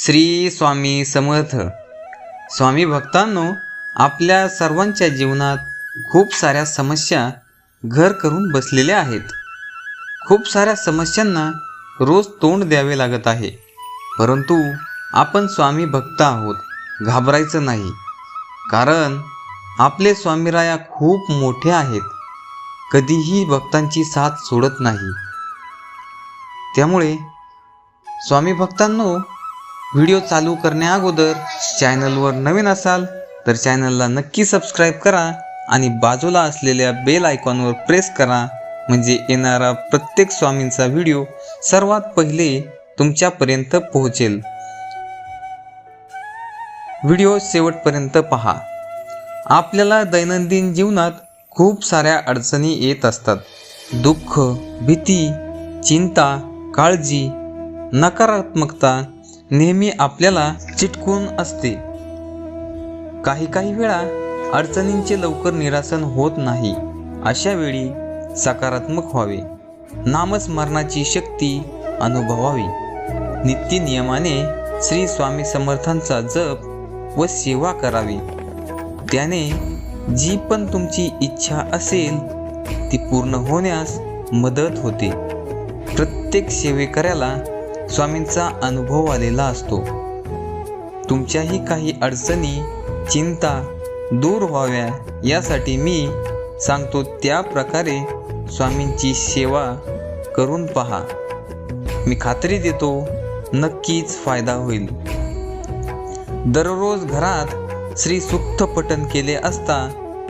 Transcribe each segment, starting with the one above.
श्री स्वामी समर्थ. स्वामी भक्तांनो, आपल्या सर्वांच्या जीवनात खूप साऱ्या समस्या घर करून बसलेल्या आहेत. खूप साऱ्या समस्यांना रोज तोंड द्यावे लागत आहे. परंतु आपण स्वामी भक्त आहोत, घाबरायचं नाही. कारण आपले स्वामीराया खूप मोठे आहेत, कधीही भक्तांची साथ सोडत नाही. त्यामुळे स्वामी भक्तांनो, व्हिडिओ चालू करण्या अगोदर चॅनलवर नवीन असाल तर चॅनलला नक्की सबस्क्राईब करा आणि बाजूला असलेल्या बेल आयकॉनवर प्रेस करा, म्हणजे येणारा प्रत्येक स्वामींचा व्हिडिओ सर्वात पहिले तुमच्यापर्यंत पोहोचेल. व्हिडिओ शेवटपर्यंत पहा. आपल्याला दैनंदिन जीवनात खूप साऱ्या अडचणी येत असतात. दुःख, भीती, चिंता, काळजी, नकारात्मकता नेहमी आपल्याला चिटकून असते. काही वेळा अडचणींचे लवकर निरासन होत नाही. अशा वेळी सकारात्मक व्हावे, नामस्मरणाची शक्ती अनुभवावी, नित्य नियमाने श्री स्वामी समर्थांचा जप व सेवा करावी. त्याने जी पण तुमची इच्छा असेल ती पूर्ण होण्यास मदत होते. प्रत्येक सेवेकऱ्याला स्वामींचा अनुभव आलेला असतो. तुमच्याही काही अडचणी, चिंता दूर व्हाव्या यासाठी मी सांगतो त्या प्रकारे स्वामींची सेवा करून पहा. मी खात्री देतो नक्कीच फायदा होईल. दररोज घरात श्री सूक्त पठण केले असता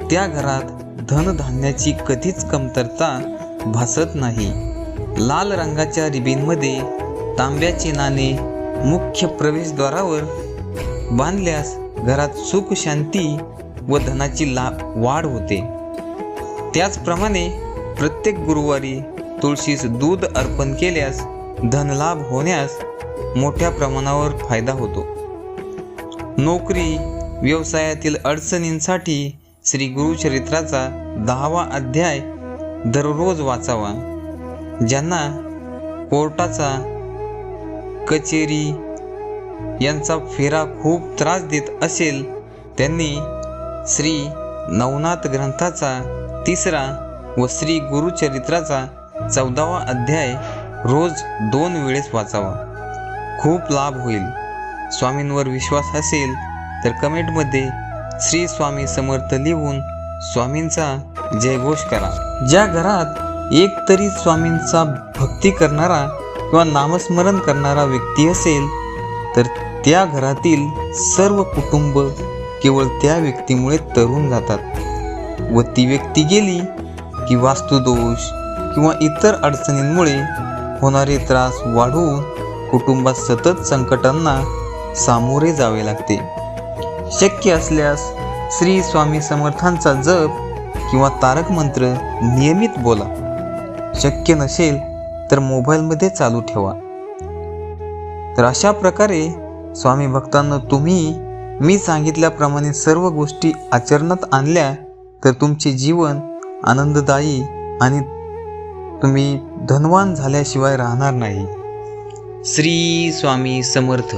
त्या घरात धनधान्याची कधीच कमतरता भासत नाही. लाल रंगाच्या रिबीनमध्ये तांब्याचे नाणे मुख्य प्रवेशद्वारावर बांधल्यास घरात सुख, शांती व धनाची वाढ होते. त्याचप्रमाणे प्रत्येक गुरुवारी तुळशीस दूध अर्पण केल्यास धनलाभ होण्यास मोठ्या प्रमाणावर फायदा होतो. नोकरी, व्यवसायातील अडचणींसाठी श्री गुरुचरित्राचा 10वा अध्याय दररोज वाचावा. ज्यांना कोर्टाचा, कचेरी यांचा फेरा खूप त्रास देत असेल त्यांनी श्री नवनाथ ग्रंथाचा 3रा व श्री गुरुचरित्राचा 14वा अध्याय रोज 2 वेळेस वाचावा. खूप लाभ होईल. स्वामींवर विश्वास असेल तर कमेंटमध्ये श्री स्वामी समर्थ लिहून स्वामींचा जयघोष करा. ज्या घरात एक तरी स्वामींचा भक्ती करणारा किंवा नामस्मरण करणारा व्यक्ती असेल तर त्या घरातील सर्व कुटुंब केवळ त्या व्यक्तीमुळे तरून जातात व ती व्यक्ती गेली की वास्तुदोष किंवा इतर अडचणींमुळे होणारे त्रास वाढून कुटुंबात सतत संकटांना सामोरे जावे लागते. शक्य असल्यास श्री स्वामी समर्थांचा जप किंवा तारक मंत्र नियमित बोला. शक्य नसेल तर मोबाईलमध्ये चालू ठेवा. तर अशा प्रकारे स्वामी भक्तांनो, तुम्ही मी सांगितल्याप्रमाणे सर्व गोष्टी आचरणात आणल्या तर तुमचे जीवन आनंददायी आणि तुम्ही धनवान झाल्याशिवाय राहणार नाही. श्री स्वामी समर्थ.